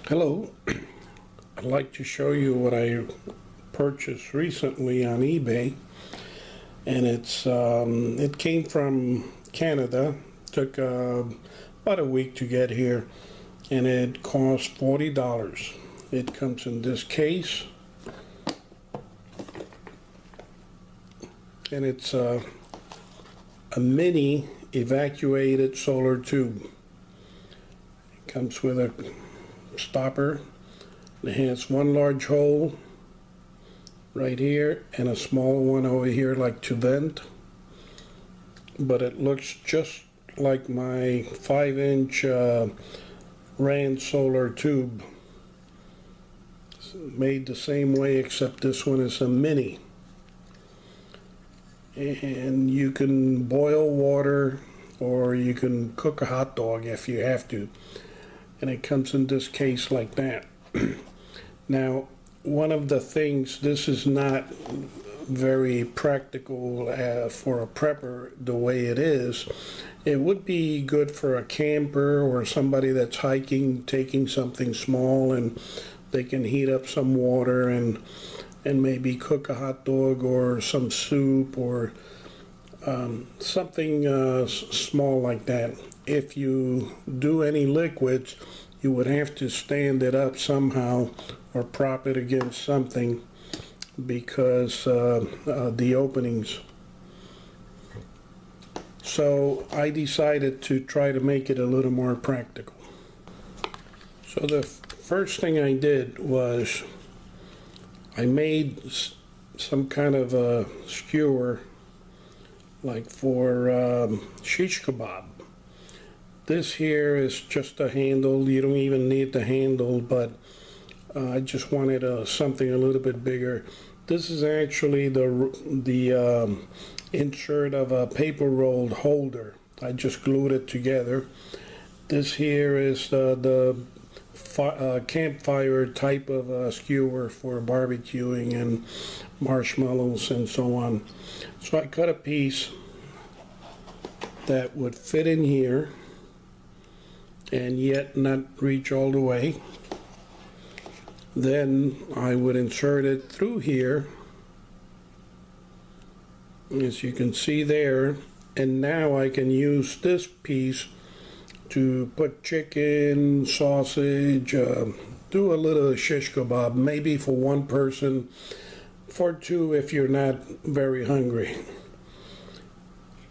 Hello, I'd like to show you what I purchased recently on eBay, and it came from Canada. Took about a week to get here, and it cost $40. It comes in this case, and it's a mini evacuated solar tube. It comes with a stopper. It has one large hole right here and a small one over here, like to vent, but it looks just like my 5-inch Rand solar tube. It's made the same way, except this one is a mini, and you can boil water or you can cook a hot dog if you have to, and it comes in this case like that. Now, one of the things, this is not very practical for a prepper the way it is. It would be good for a camper or somebody that's hiking, taking something small, and they can heat up some water and maybe cook a hot dog or some soup or something small like that. If you do any liquids, you would have to stand it up somehow or prop it against something because the openings. So I decided to try to make it a little more practical. So the first thing I did was I made some kind of a skewer, like for shish kebab. This here is just a handle. You don't even need the handle, but I just wanted something a little bit bigger. This is actually the insert of a paper rolled holder. I just glued it together. This here is the campfire type of skewer for barbecuing and marshmallows and so on. So I cut a piece that would fit in here and yet not reach all the way. Then I would insert it through here, as you can see there, and now I can use this piece to put chicken, sausage, do a little shish kebab, maybe for one person, for two if you're not very hungry.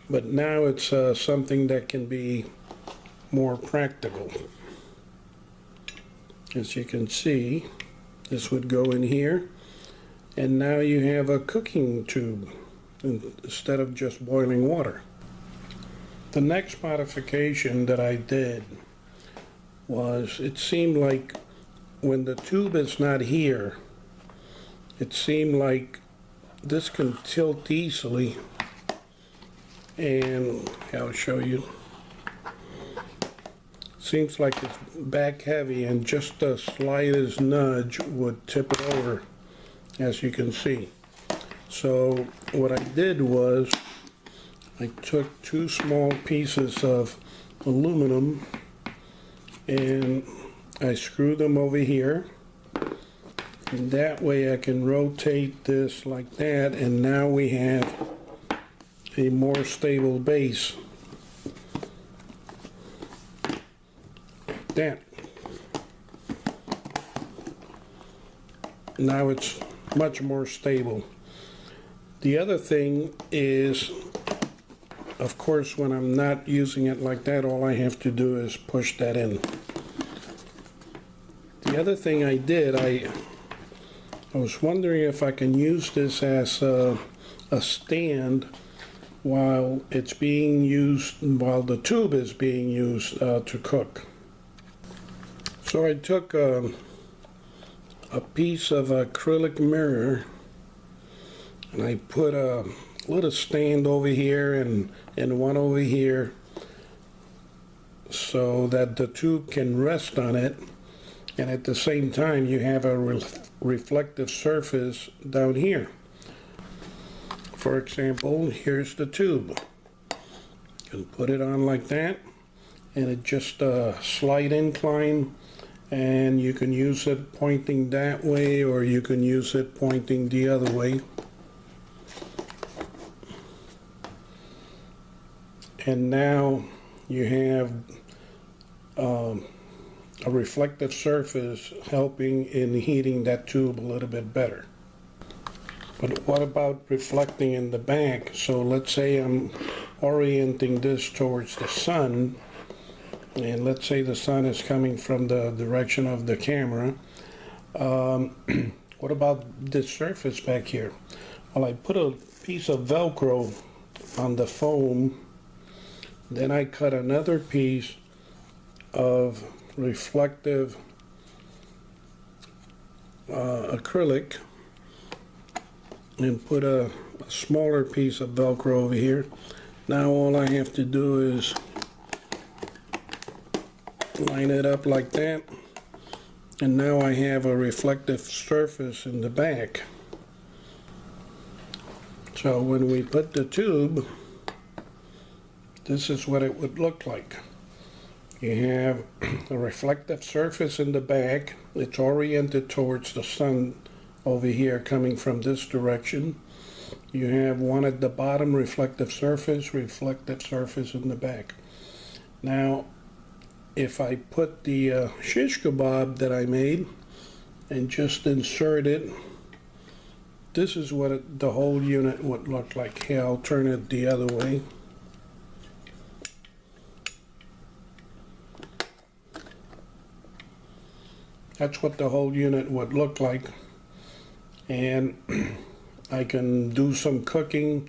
But now it's something that can be more practical. As you can see, this would go in here, and now you have a cooking tube instead of just boiling water. The next modification that I did was, it seemed like when the tube is not here, it seemed like this can tilt easily, and I'll show you. Seems like it's back heavy, and just the slightest nudge would tip it over, as you can see. So what I did was I took two small pieces of aluminum and I screwed them over here, and that way I can rotate this like that, and now we have a more stable base. That. Now it's much more stable. The other thing is, of course, when I'm not using it like that, all I have to do is push that in. The other thing I did, I was wondering if I can use this as a stand while it's being used, while the tube is being used to cook. So I took a piece of acrylic mirror and I put a little stand over here and one over here so that the tube can rest on it, and at the same time you have a reflective surface down here. For example, here's the tube. You can put it on like that, and it just a slight incline, and you can use it pointing that way or you can use it pointing the other way. And now you have a reflective surface helping in heating that tube a little bit better. But what about reflecting in the back? So let's say I'm orienting this towards the sun, and let's say the sun is coming from the direction of the camera. What about this surface back here? Well, I put a piece of Velcro on the foam, then I cut another piece of reflective acrylic and put a smaller piece of Velcro over here. Now all I have to do is line it up like that, and now I have a reflective surface in the back. So when we put the tube, this is what it would look like. You have a reflective surface in the back. It's oriented towards the sun over here coming from this direction. You have one at the bottom, reflective surface in the back. Now if I put the shish kebab that I made and just insert it, this is what the whole unit would look like. Here, I'll turn it the other way. That's what the whole unit would look like. And I can do some cooking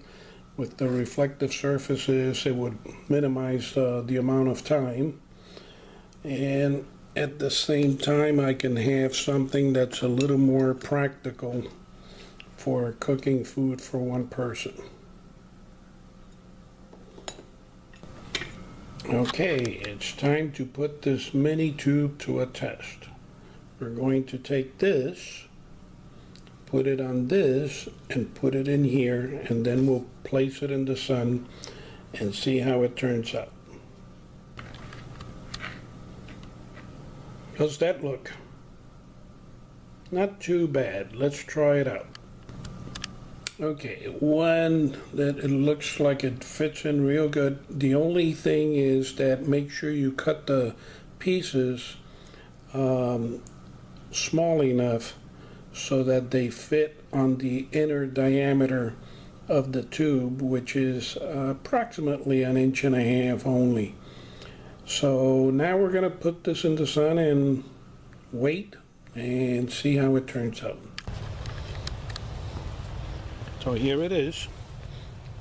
with the reflective surfaces. It would minimize the amount of time. And at the same time, I can have something that's a little more practical for cooking food for one person. Okay, it's time to put this mini tube to a test. We're going to take this, put it on this, and put it in here, and then we'll place it in the sun and see how it turns out. How's that look? Not too bad. Let's try it out. Okay, one that it looks like it fits in real good. The only thing is that make sure you cut the pieces small enough so that they fit on the inner diameter of the tube, which is approximately 1.5 inches only. So now we're going to put this in the sun and wait and see how it turns out. So here it is.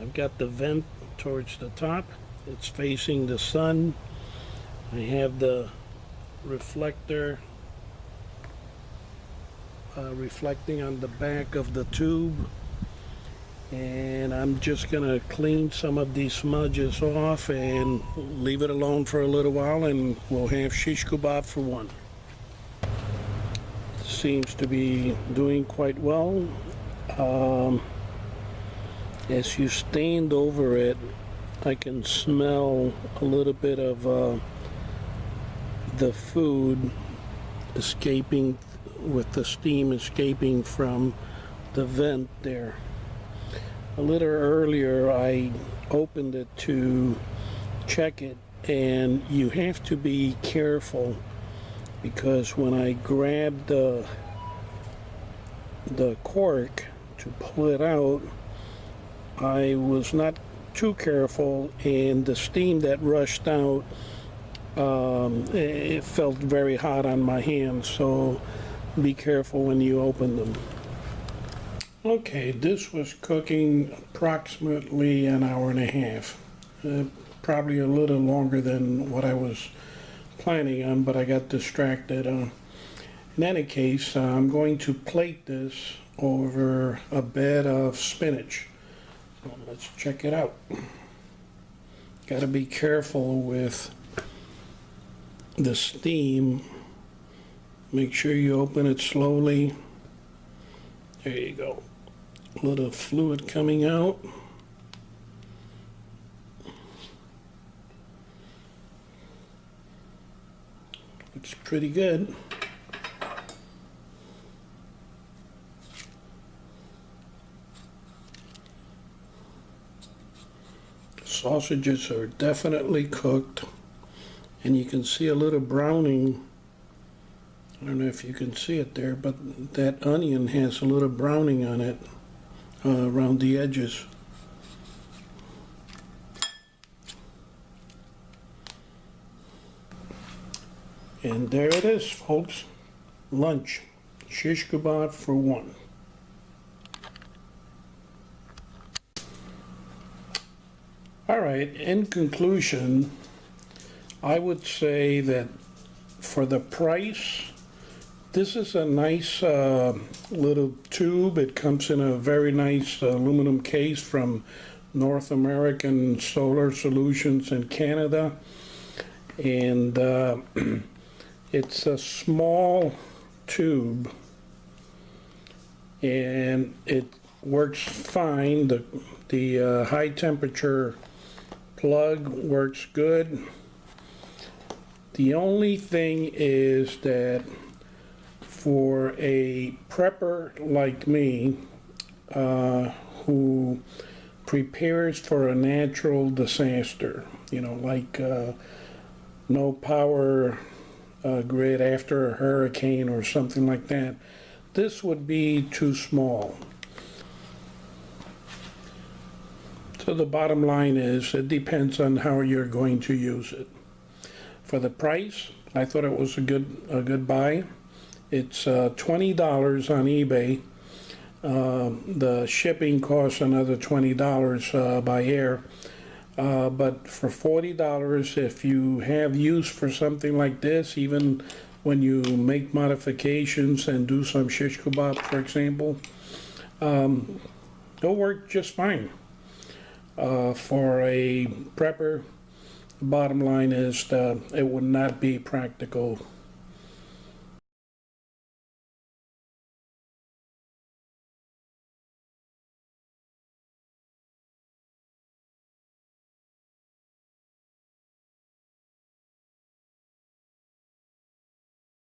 I've got the vent towards the top. It's facing the sun. I have the reflector reflecting on the back of the tube, and I'm just gonna clean some of these smudges off and leave it alone for a little while, and we'll have shish kebab for one. Seems to be doing quite well. As you stand over it, I can smell a little bit of the food escaping, with the steam escaping from the vent there. A little earlier I opened it to check it, and you have to be careful because when I grabbed the cork to pull it out, I was not too careful, and the steam that rushed out, it felt very hot on my hands, so be careful when you open them. Okay, this was cooking approximately 1.5 hours. Probably a little longer than what I was planning on, but I got distracted. In any case, I'm going to plate this over a bed of spinach. So let's check it out. Got to be careful with the steam. Make sure you open it slowly. There you go. A little fluid coming out. Looks pretty good. Sausages are definitely cooked, and you can see a little browning. I don't know if you can see it there, but that onion has a little browning on it around the edges. And there it is, folks. Lunch. Shish kebab for one. All right, in conclusion, I would say that for the price, this is a nice little tube. It comes in a very nice aluminum case from North American Solar Solutions in Canada. And it's a small tube, and it works fine. The high temperature plug works good. The only thing is that for a prepper like me, who prepares for a natural disaster, you know, like no power grid after a hurricane or something like that, this would be too small. So the bottom line is, it depends on how you're going to use it. For the price, I thought it was a good buy. It's $20 on eBay. The shipping costs another $20 by air. But for $40, if you have use for something like this, even when you make modifications and do some shish kebab, for example, it'll work just fine. For a prepper, the bottom line is that it would not be practical